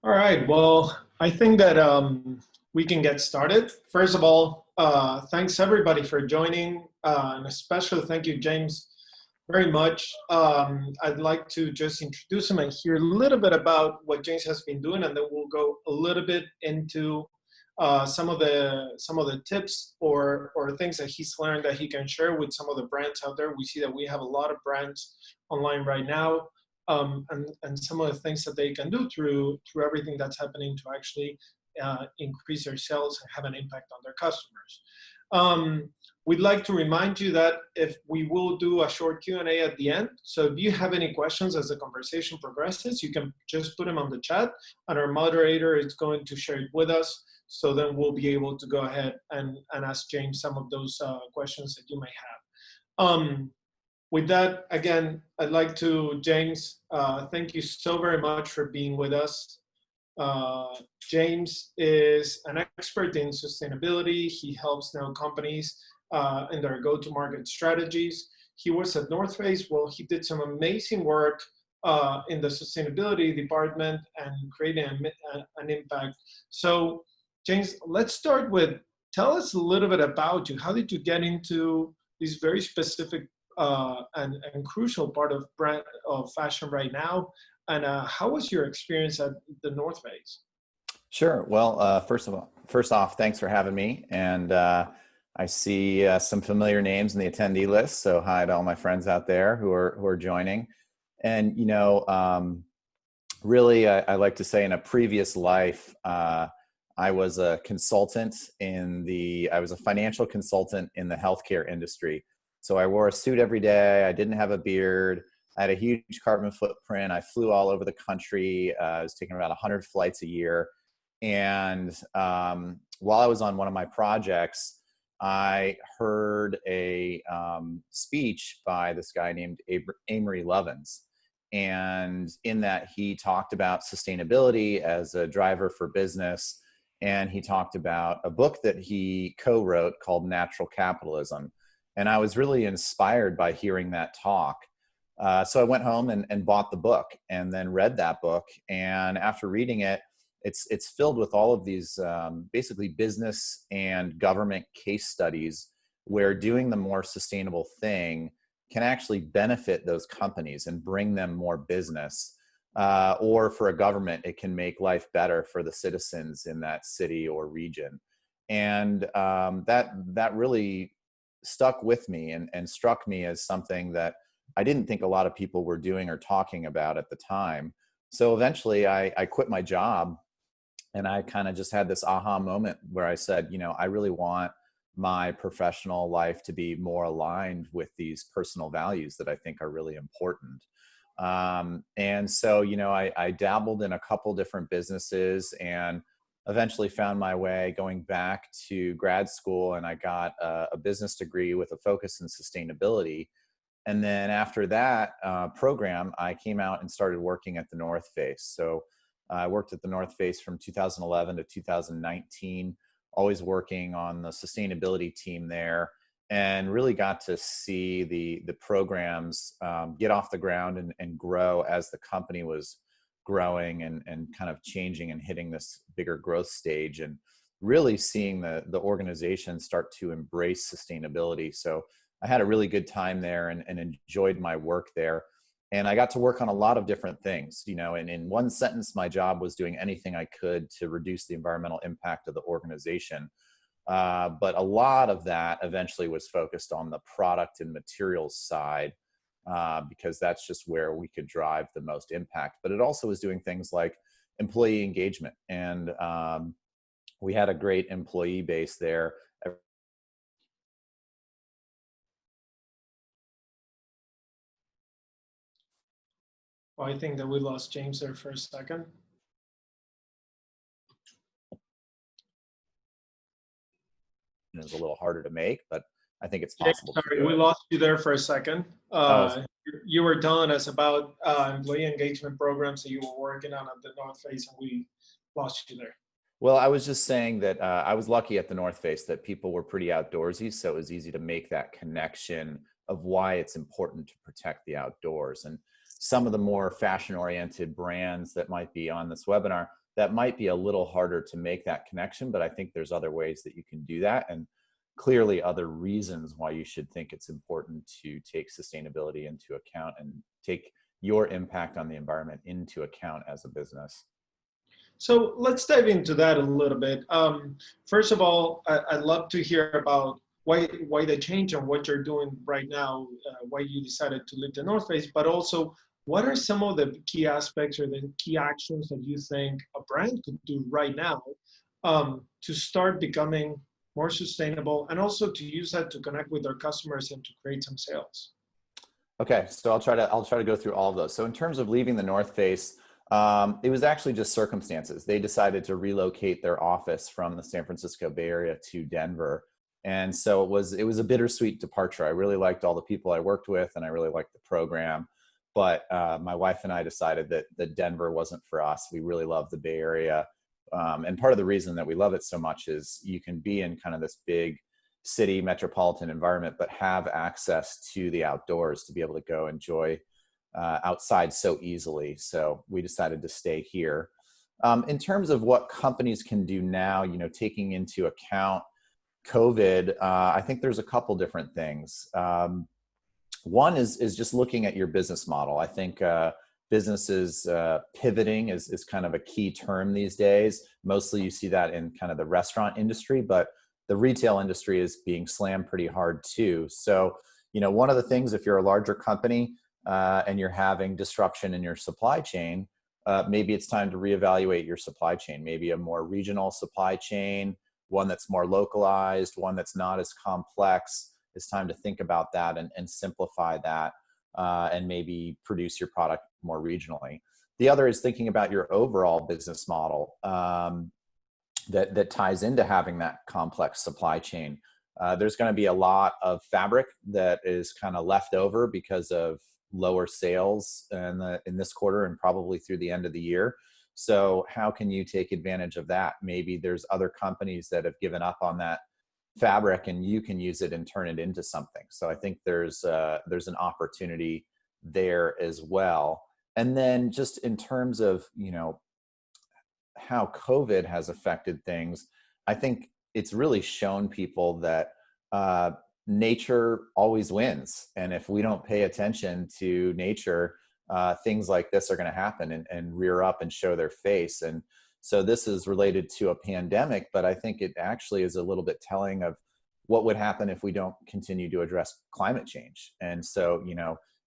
All right. Well, I think that we can get started. First of all, thanks everybody for joining, and especially thank you, James, very much. I'd like to just introduce him and hear a little bit about what James has been doing, and then we'll go a little bit into some of the tips or things that he's learned that he can share with some of the brands out there. We see that we have a lot of brands online right now, and some of the things that they can do through everything that's happening to actually increase their sales and have an impact on their customers. We'd like to remind you that if we will do a short Q&A at the end, so if you have any questions as the conversation progresses, you can just put them on the chat, and our moderator is going to share it with us. So then we'll be able to go ahead and ask James some of those questions that you may have. With that, again, I'd like to, James, thank you so very much for being with us. James is an expert in sustainability. He helps now companies in their go-to-market strategies. He was at North Face. Well, he did some amazing work in the sustainability department and creating an impact. So, James, let's start with, tell us a little bit about you. How did you get into this very specific and crucial part of fashion right now? And how was your experience at the North Face? Sure. Well, first off, thanks for having me. And I see some familiar names in the attendee list. So hi to all my friends out there who are joining. And really, I like to say in a previous life, I was a consultant I was a financial consultant in the healthcare industry. So I wore a suit every day. I didn't have a beard. I had a huge carbon footprint. I flew all over the country. I was taking about 100 flights a year. And while I was on one of my projects, I heard a speech by this guy named Amory Lovins. And in that, he talked about sustainability as a driver for business. And he talked about a book that he co-wrote called Natural Capitalism. And I was really inspired by hearing that talk. So I went home and bought the book and then read that book. And after reading it, it's filled with all of these basically business and government case studies where doing the more sustainable thing can actually benefit those companies and bring them more business. Or for a government, it can make life better for the citizens in that city or region. And that really stuck with me and struck me as something that I didn't think a lot of people were doing or talking about at the time. So eventually I quit my job, and I kind of just had this aha moment where I said, I really want my professional life to be more aligned with these personal values that I think are really important. And so, I dabbled in a couple different businesses and eventually found my way going back to grad school, and I got a business degree with a focus in sustainability. And then after that program, I came out and started working at the North Face. So I worked at the North Face from 2011 to 2019, always working on the sustainability team there, and really got to see the programs get off the ground and grow as the company was growing and kind of changing and hitting this bigger growth stage, and really seeing the organization start to embrace sustainability. So I had a really good time there and enjoyed my work there. And I got to work on a lot of different things, and in one sentence, my job was doing anything I could to reduce the environmental impact of the organization. But a lot of that eventually was focused on the product and materials side, because that's just where we could drive the most impact. But it also was doing things like employee engagement. And we had a great employee base there. Well, I think that we lost James there for a second. It was a little harder to make, but I think it's possible. James, sorry, we lost you there for a second. You were telling us about employee engagement programs that you were working on at the North Face, and we lost you there. Well, I was just saying that I was lucky at the North Face that people were pretty outdoorsy, so it was easy to make that connection of why it's important to protect the outdoors. And some of the more fashion-oriented brands that might be on this webinar that might be a little harder to make that connection, but I think there's other ways that you can do that, and clearly other reasons why you should think it's important to take sustainability into account and take your impact on the environment into account as a business. So let's dive into that a little bit. First of all, I'd love to hear about why the change and what you're doing right now, why you decided to leave the North Face, but also what are some of the key aspects or the key actions that you think a brand could do right now to start becoming more sustainable, and also to use that to connect with their customers and to create some sales? Okay, so I'll try to go through all of those. So in terms of leaving the North Face, it was actually just circumstances. They decided to relocate their office from the San Francisco Bay Area to Denver. And so it was a bittersweet departure. I really liked all the people I worked with, and I really liked the program. But my wife and I decided that Denver wasn't for us. We really love the Bay Area. And part of the reason that we love it so much is you can be in kind of this big city metropolitan environment, but have access to the outdoors to be able to go enjoy outside so easily. So we decided to stay here. In terms of what companies can do now, taking into account COVID, I think there's a couple different things. One is just looking at your business model. I think businesses pivoting is kind of a key term these days. Mostly you see that in kind of the restaurant industry, but the retail industry is being slammed pretty hard too. So, one of the things, if you're a larger company and you're having disruption in your supply chain, maybe it's time to reevaluate your supply chain, maybe a more regional supply chain, one that's more localized, one that's not as complex. It's time to think about that and simplify that and maybe produce your product more regionally. The other is thinking about your overall business model that ties into having that complex supply chain. There's going to be a lot of fabric that is kind of left over because of lower sales in this quarter and probably through the end of the year. So how can you take advantage of that? Maybe there's other companies that have given up on that fabric and you can use it and turn it into something. So I think there's an opportunity there as well. And then just in terms of, how COVID has affected things, I think it's really shown people that nature always wins. And if we don't pay attention to nature, things like this are going to happen and rear up and show their face. And so this is related to a pandemic, but I think it actually is a little bit telling of what would happen if we don't continue to address climate change. And so,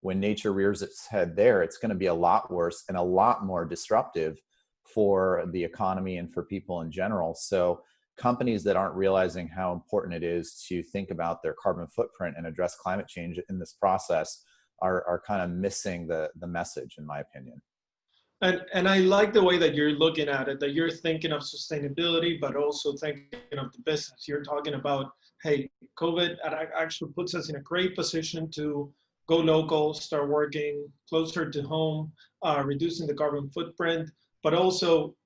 when nature rears its head there, it's going to be a lot worse and a lot more disruptive for the economy and for people in general. So companies that aren't realizing how important it is to think about their carbon footprint and address climate change in this process are kind of missing the message, in my opinion. And I like the way that you're looking at it, that you're thinking of sustainability, but also thinking of the business. You're talking about, hey, COVID actually puts us in a great position to go local, start working closer to home, reducing the carbon footprint. But also,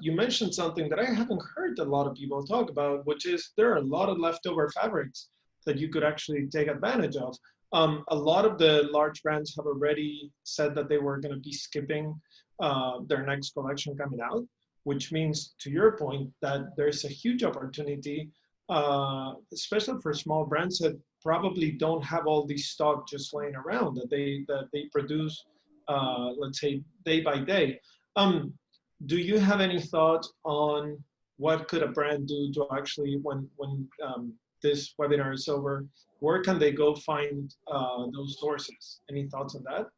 you mentioned something that I haven't heard a lot of people talk about, which is there are a lot of leftover fabrics that you could actually take advantage of. A lot of the large brands have already said that they were going to be skipping their next collection coming out, which means, to your point, that there's a huge opportunity, especially for small brands that probably don't have all these stock just laying around that they produce, let's say, day by day. Do you have any thoughts on what could a brand do to actually, when this webinar is over, where can they go find those sources? Any thoughts on that?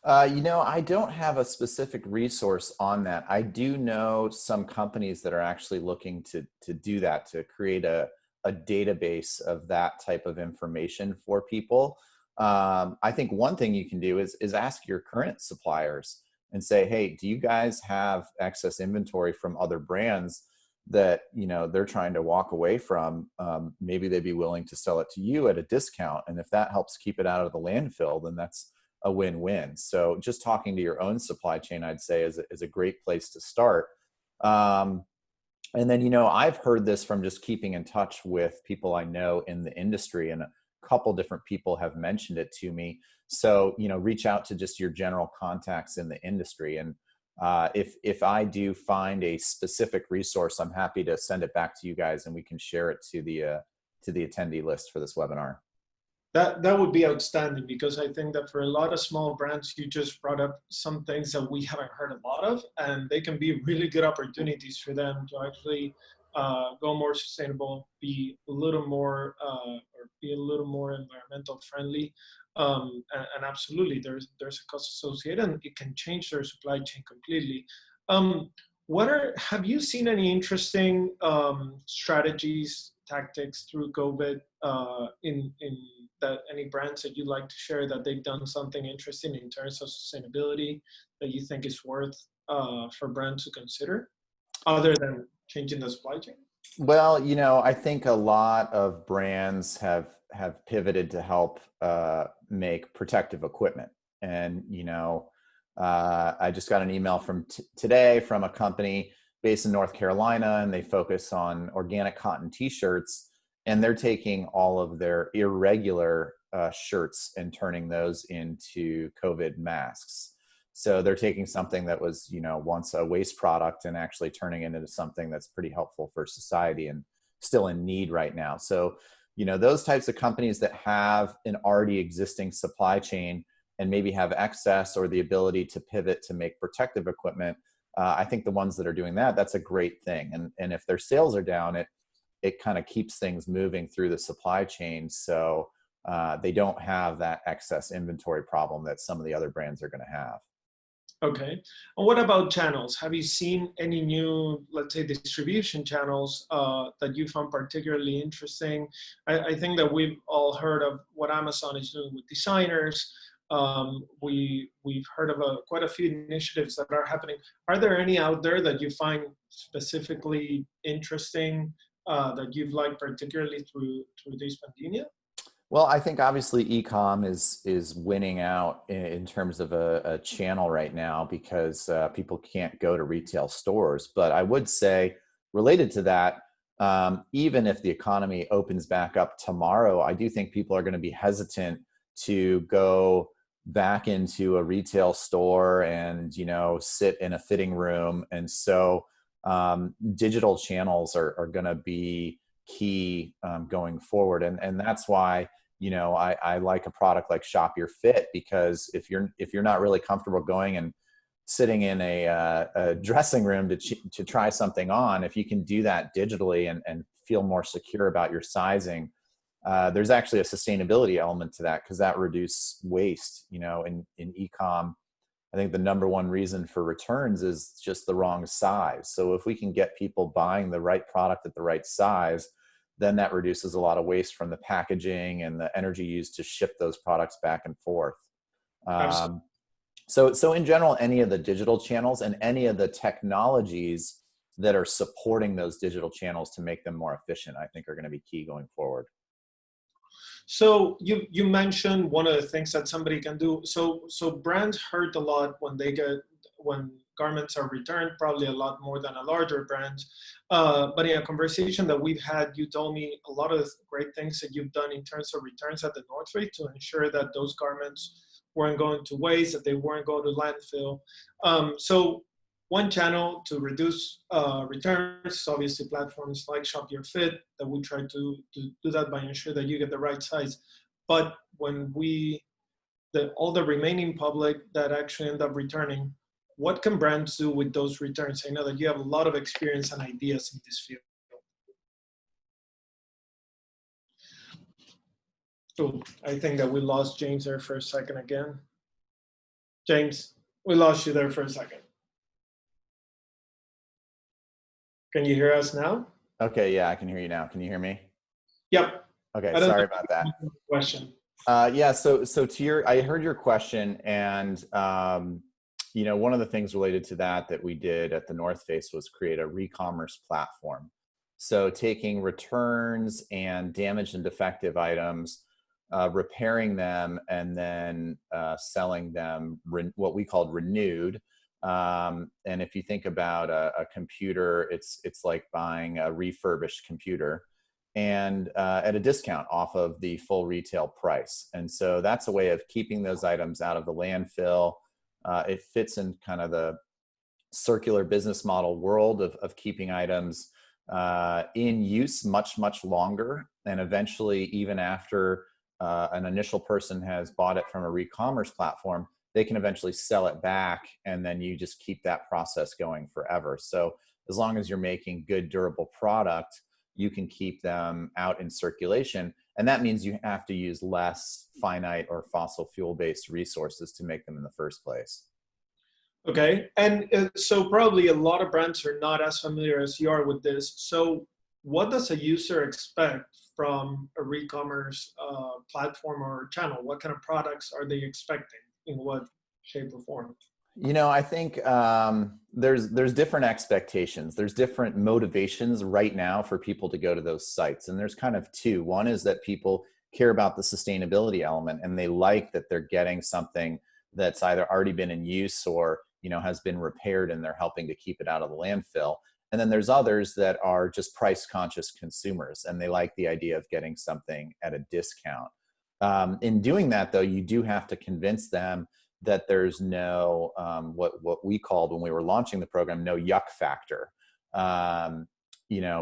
I don't have a specific resource on that. I do know some companies that are actually looking to do that, to create a database of that type of information for people. I think one thing you can do is ask your current suppliers and say, hey, do you guys have excess inventory from other brands that they're trying to walk away from? Maybe they'd be willing to sell it to you at a discount. And if that helps keep it out of the landfill, then that's a win-win. So just talking to your own supply chain, I'd say, is a great place to start. And then, I've heard this from just keeping in touch with people I know in the industry, and a couple different people have mentioned it to me. So, reach out to just your general contacts in the industry. And If I do find a specific resource, I'm happy to send it back to you guys, and we can share it to the attendee list for this webinar. That would be outstanding, because I think that for a lot of small brands, you just brought up some things that we haven't heard a lot of, and they can be really good opportunities for them to actually go more sustainable, be a little more environmental friendly, and absolutely, there's a cost associated, and it can change their supply chain completely. Have you seen any interesting strategies, tactics through COVID in that any brands that you'd like to share that they've done something interesting in terms of sustainability that you think is worth for brands to consider, other than changing the supply chain? Well, I think a lot of brands have pivoted to help make protective equipment. And, I just got an email from today from a company based in North Carolina, and they focus on organic cotton t-shirts, and they're taking all of their irregular shirts and turning those into COVID masks. So they're taking something that was, once a waste product and actually turning it into something that's pretty helpful for society and still in need right now. So, those types of companies that have an already existing supply chain and maybe have excess or the ability to pivot to make protective equipment, I think the ones that are doing that, that's a great thing. And if their sales are down, it kind of keeps things moving through the supply chain. So they don't have that excess inventory problem that some of the other brands are going to have. Okay. And what about channels? Have you seen any new, let's say, distribution channels that you found particularly interesting? I think that we've all heard of what Amazon is doing with designers. We've heard of quite a few initiatives that are happening. Are there any out there that you find specifically interesting that you've liked particularly through this pandemic? Well, I think obviously e-com is winning out in terms of a channel right now, because people can't go to retail stores. But I would say, related to that, even if the economy opens back up tomorrow, I do think people are going to be hesitant to go back into a retail store and, sit in a fitting room. And so digital channels are going to be key going forward. And that's why, I like a product like ShopYourFit, because if you're not really comfortable going and sitting in a dressing room to try something on, if you can do that digitally and feel more secure about your sizing, there's actually a sustainability element to that, because that reduces waste. In e-com, I think the number one reason for returns is just the wrong size. So if we can get people buying the right product at the right size, then that reduces a lot of waste from the packaging and the energy used to ship those products back and forth. So in general, any of the digital channels and any of the technologies that are supporting those digital channels to make them more efficient, I think are going to be key going forward. So you mentioned one of the things that somebody can do. So brands hurt a lot when garments are returned, probably a lot more than a larger brand. But in a conversation that we've had, you told me a lot of great things that you've done in terms of returns at the North Face to ensure that those garments weren't going to waste, that they weren't going to landfill. So one channel to reduce returns, obviously platforms like ShopYourFit, that we try to do that by ensuring that you get the right size. But when all the remaining public that actually end up returning, what can brands do with those returns? I know that you have a lot of experience and ideas in this field. Oh, I think that we lost James there for a second again. James, we lost you there for a second. Can you hear us now? Okay, yeah, I can hear you now. Can you hear me? Yep. Okay, sorry about that. Question. Yeah, so I heard your question, and one of the things related to that we did at the North Face was create a re-commerce platform. So taking returns and damaged and defective items, repairing them, and then selling them what we called renewed. And if you think about a computer, it's like buying a refurbished computer, and at a discount off of the full retail price. And so that's a way of keeping those items out of the landfill. It fits in kind of the circular business model world of keeping items in use much, much longer. And eventually, even after an initial person has bought it from a re-commerce platform, they can eventually sell it back, and then you just keep that process going forever. So as long as you're making good, durable product, you can keep them out in circulation. And that means you have to use less finite or fossil fuel-based resources to make them in the first place. Okay, and so probably a lot of brands are not as familiar as you are with this. So what does a user expect from a re-commerce platform or channel? What kind of products are they expecting, in what shape or form? I think there's different expectations. There's different motivations right now for people to go to those sites. And there's kind of two. One is that people care about the sustainability element, and they like that they're getting something that's either already been in use or has been repaired, and they're helping to keep it out of the landfill. And then there's others that are just price conscious consumers, and they like the idea of getting something at a discount. In doing that, though, you do have to convince them that there's no what we called, when we were launching the program, no yuck factor.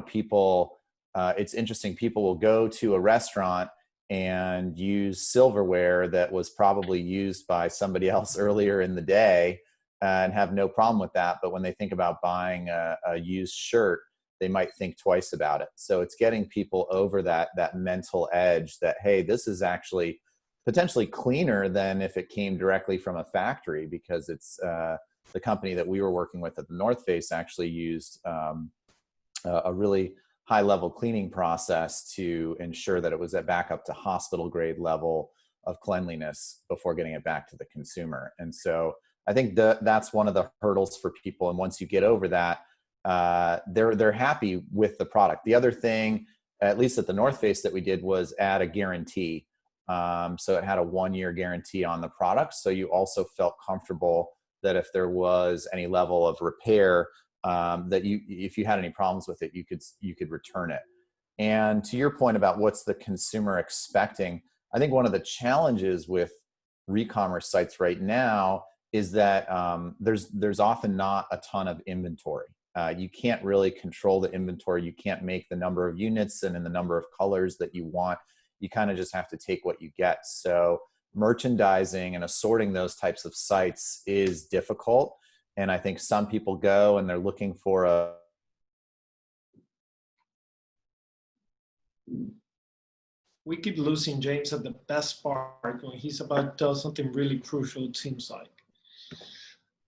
People, it's interesting, people will go to a restaurant and use silverware that was probably used by somebody else earlier in the day and have no problem with that. But when they think about buying a used shirt, they might think twice about it. So it's getting people over that mental edge that, hey, this is actually potentially cleaner than if it came directly from a factory, because it's the company that we were working with at the North Face actually used a really high level cleaning process to ensure that it was back up to hospital grade level of cleanliness before getting it back to the consumer. And so I think that's one of the hurdles for people. And once you get over that, they're happy with the product. The other thing, at least at the North Face, that we did was add a guarantee. So it had a 1-year guarantee on the product. So you also felt comfortable that if there was any level of repair, that if you had any problems with it, you could return it. And to your point about what's the consumer expecting, I think one of the challenges with re-commerce sites right now is that there's often not a ton of inventory. You can't really control the inventory. You can't make the number of units and in the number of colors that you want. You kind of just have to take what you get. So merchandising and assorting those types of sites is difficult. And I think some people go and they're looking for We keep losing James at the best part when he's about to tell something really crucial, it seems like.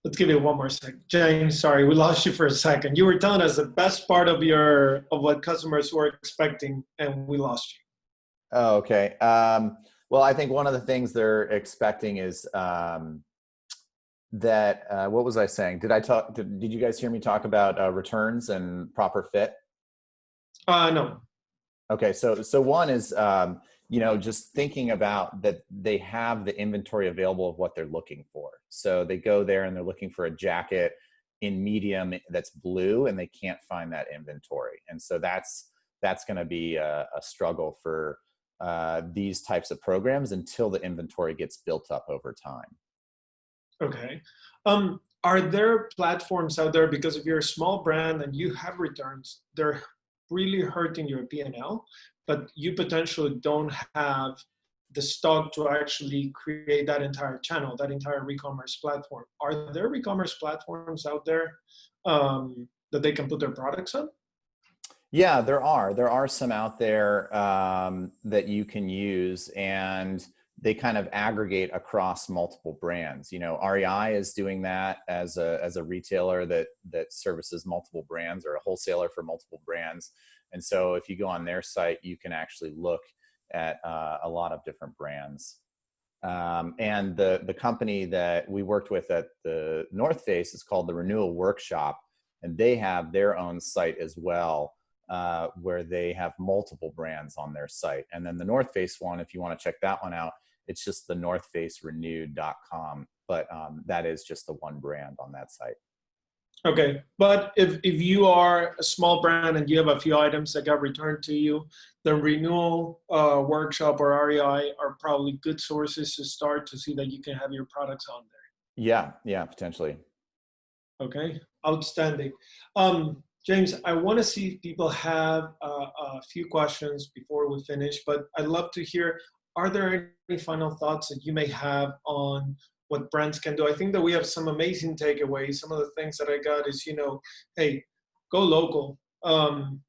Let's give it one more second. James, sorry, we lost you for a second. You were telling us the best part of what customers were expecting, and we lost you. Oh, okay. Well, I think one of the things they're expecting is that what was I saying? Did you guys hear me talk about returns and proper fit? No. Okay, so one is just thinking about that they have the inventory available of what they're looking for. So they go there and they're looking for a jacket in medium that's blue, and they can't find that inventory. And so that's going to be a struggle for these types of programs until the inventory gets built up over time. Okay. Are there platforms out there, because if you're a small brand and you have returns, they're really hurting your P&L, but you potentially don't have the stock to actually create that entire channel, that entire re-commerce platform. Are there re-commerce platforms out there that they can put their products on? Yeah, there are some out there that you can use, and they kind of aggregate across multiple brands. REI is doing that as a retailer that services multiple brands, or a wholesaler for multiple brands. And so if you go on their site, you can actually look at a lot of different brands. And the company that we worked with at the North Face is called the Renewal Workshop, and they have their own site as well, where they have multiple brands on their site. And then the North Face one, if you want to check that one out, it's just the northfacerenewed.com, but that is just the one brand on that site. Okay, but if you are a small brand and you have a few items that got returned to you, the Renewal Workshop or REI are probably good sources to start to see that you can have your products on there. Yeah, potentially. Okay, outstanding. James, I want to see if people have a few questions before we finish, but I'd love to hear, are there any final thoughts that you may have on what brands can do? I think that we have some amazing takeaways. Some of the things that I got is, hey, go local.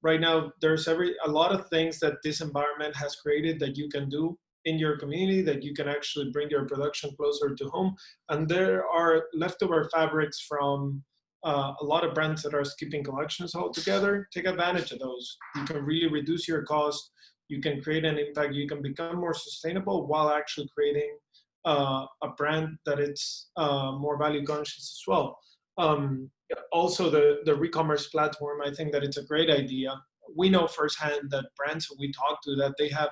Right now, there's a lot of things that this environment has created that you can do in your community, that you can actually bring your production closer to home. And there are leftover fabrics from a lot of brands that are skipping collections altogether. Take advantage of those. You can really reduce your cost. You can create an impact. You can become more sustainable while actually creating a brand that it's more value conscious as well. Also, the re-commerce platform, I think that it's a great idea. We know firsthand that brands that we talk to, that they have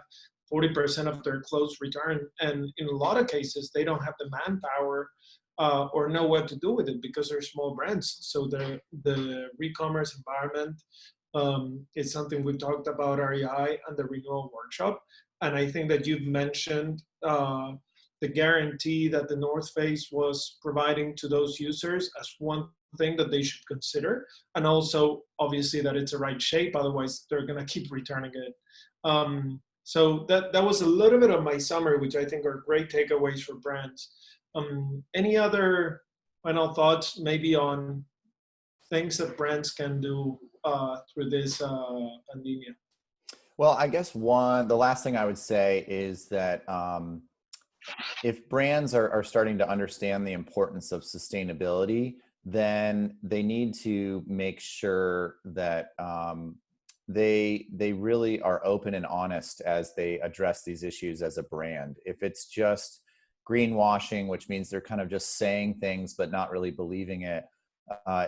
40% of their clothes returned, and in a lot of cases, they don't have the manpower or know what to do with it because they're small brands. So the re-commerce environment is something we talked about REI and the Renewal Workshop. And I think that you've mentioned the guarantee that the North Face was providing to those users as one thing that they should consider. And also, obviously, that it's the right shape, otherwise they're gonna keep returning it. So that was a little bit of my summary, which I think are great takeaways for brands. Any other final thoughts maybe on things that brands can do through this pandemic? Well, I guess the last thing I would say is that if brands are starting to understand the importance of sustainability, then they need to make sure that they really are open and honest as they address these issues as a brand. If it's just greenwashing, which means they're kind of just saying things but not really believing it,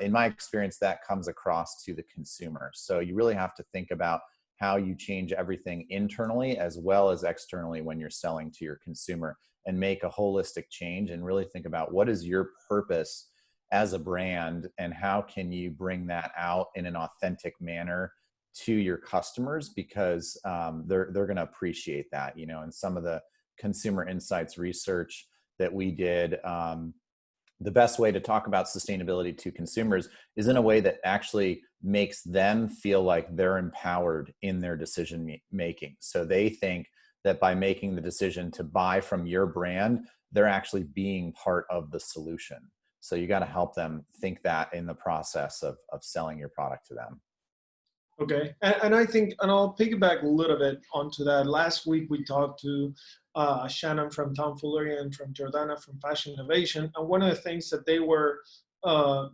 in my experience, that comes across to the consumer. So you really have to think about how you change everything internally as well as externally when you're selling to your consumer, and make a holistic change and really think about what is your purpose as a brand and how can you bring that out in an authentic manner to your customers, because they're going to appreciate that. And some of the consumer insights research that we did, the best way to talk about sustainability to consumers is in a way that actually makes them feel like they're empowered in their decision making. So they think that by making the decision to buy from your brand, they're actually being part of the solution. So you got to help them think that in the process of selling your product to them. Okay, and I think, and I'll piggyback a little bit onto that. Last week we talked to Shannon from Tomfoolery and from Jordana from Fashion Innovation, and one of the things that they were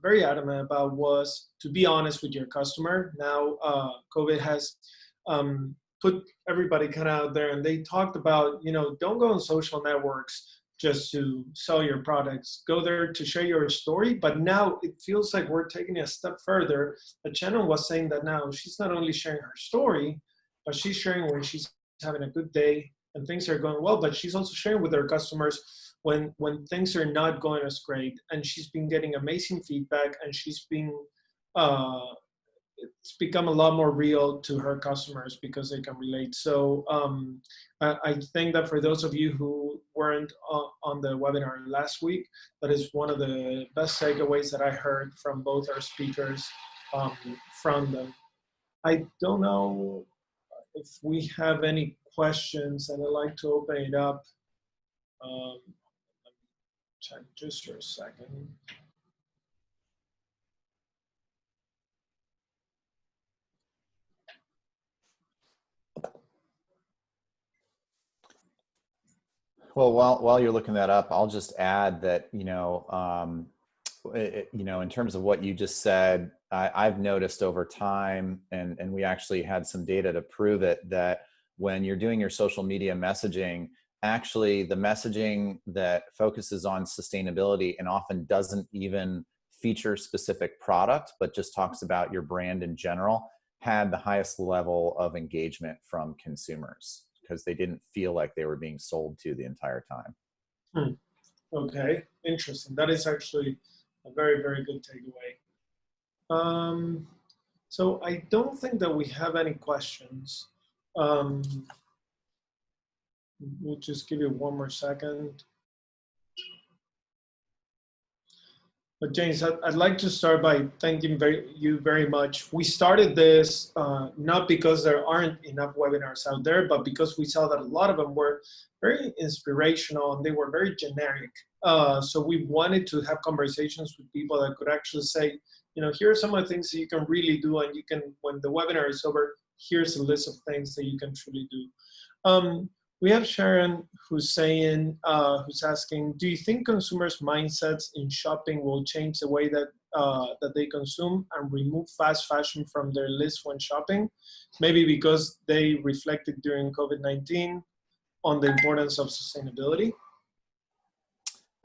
very adamant about was to be honest with your customer. Now, COVID has put everybody kind of out there, and they talked about, don't go on social networks just to sell your products. Go there to share your story. But now it feels like we're taking it a step further. Shannon was saying that now she's not only sharing her story, but she's sharing when she's having a good day and things are going well, but she's also sharing with her customers when things are not going as great. And she's been getting amazing feedback, and she's been, it's become a lot more real to her customers because they can relate. So I think that for those of you who weren't on the webinar last week, that is one of the best takeaways that I heard from both our speakers from them. I don't know if we have any questions, and I'd like to open it up. Let me check just for a second. Well, while you're looking that up, I'll just add that, in terms of what you just said, I've noticed over time, and we actually had some data to prove it, that when you're doing your social media messaging, actually the messaging that focuses on sustainability and often doesn't even feature specific product, but just talks about your brand in general, had the highest level of engagement from consumers, because they didn't feel like they were being sold to the entire time. Okay, interesting. That is actually a very, very good takeaway. So I don't think that we have any questions. We'll just give you one more second. But James, I'd like to start by thanking you very much. We started this not because there aren't enough webinars out there, but because we saw that a lot of them were very inspirational and they were very generic. So we wanted to have conversations with people that could actually say, you know, here are some of the things that you can really do, and you can, when the webinar is over, here's a list of things that you can truly do. We have Sharon who's saying, who's asking, do you think consumers' mindsets in shopping will change the way that that they consume and remove fast fashion from their list when shopping? Maybe because they reflected during COVID-19 on the importance of sustainability?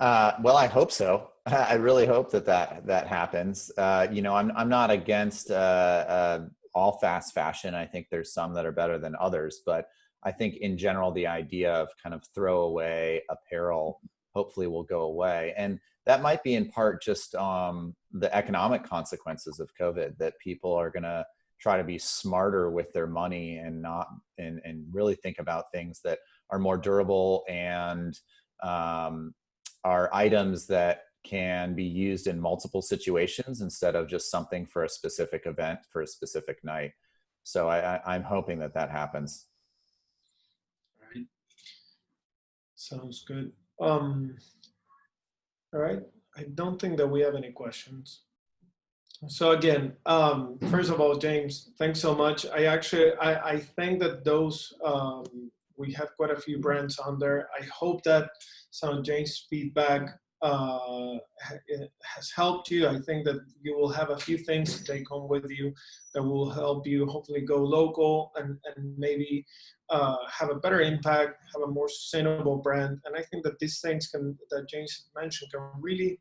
Well, I hope so. I really hope that happens. You know, I'm not against all fast fashion. I think there's some that are better than others, but I think in general, the idea of kind of throwaway apparel hopefully will go away. And that might be in part just the economic consequences of COVID, that people are going to try to be smarter with their money and not, and really think about things that are more durable and are items that can be used in multiple situations instead of just something for a specific event for a specific night. So I'm hoping that happens. Right. Sounds good. All right. I don't think that we have any questions. So again, first of all, James, thanks so much. I think that those, we have quite a few brands on there. I hope that some of James' feedback has helped you. I think that you will have a few things to take home with you that will help you hopefully go local and maybe have a better impact, have a more sustainable brand. And I think that these things that James mentioned can really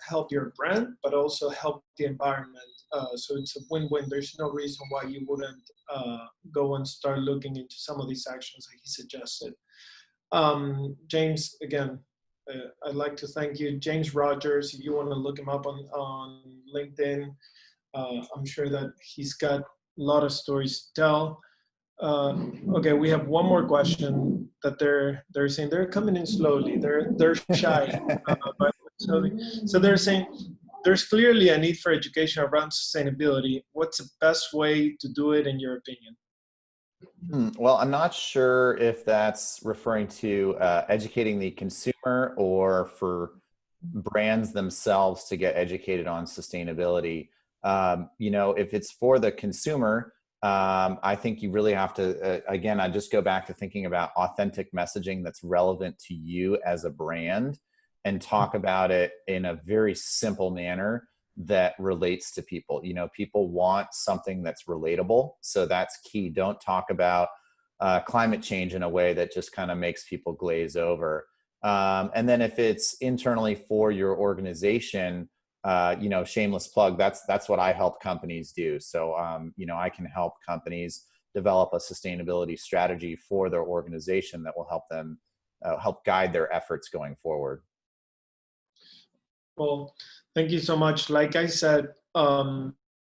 help your brand, but also help the environment. So it's a win-win. There's no reason why you wouldn't go and start looking into some of these actions that he suggested. James, again, I'd like to thank you. James Rogers, if you want to look him up on LinkedIn, I'm sure that he's got a lot of stories to tell. Okay, we have one more question that they're saying they're coming in slowly. They're shy, but slowly. So they're saying there's clearly a need for education around sustainability. What's the best way to do it in your opinion? Well, I'm not sure if that's referring to educating the consumer or for brands themselves to get educated on sustainability. You know, if it's for the consumer, I think you really have to, again, I just go back to thinking about authentic messaging that's relevant to you as a brand and talk about it in a very simple manner that relates to people. You know, people want something that's relatable. So that's key. Don't talk about climate change in a way that just kind of makes people glaze over. And then if it's internally for your organization, you know, shameless plug, that's what I help companies do. So, you know, I can help companies develop a sustainability strategy for their organization that will help them help guide their efforts going forward. Well, thank you so much. Like I said,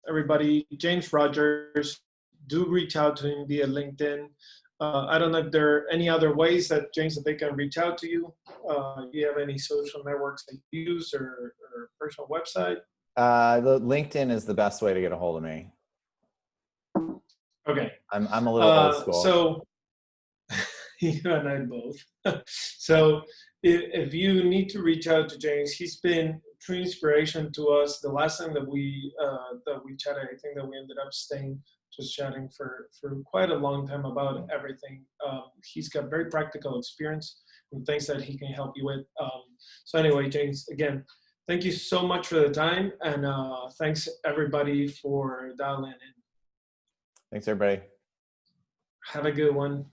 everybody, James Rogers, do reach out to him via LinkedIn. I don't know if there are any other ways that, James, that they can reach out to you. Do you have any social networks that you use or personal website? The LinkedIn is the best way to get a hold of me. Okay. I'm a little old school. So you and I both. So if you need to reach out to James, he's been true inspiration to us. The last time that we chatted, I think that we ended up staying just chatting for quite a long time about everything. He's got very practical experience and things that he can help you with. So anyway, James, again, thank you so much for the time, and thanks everybody for dialing in. Thanks, everybody. Have a good one.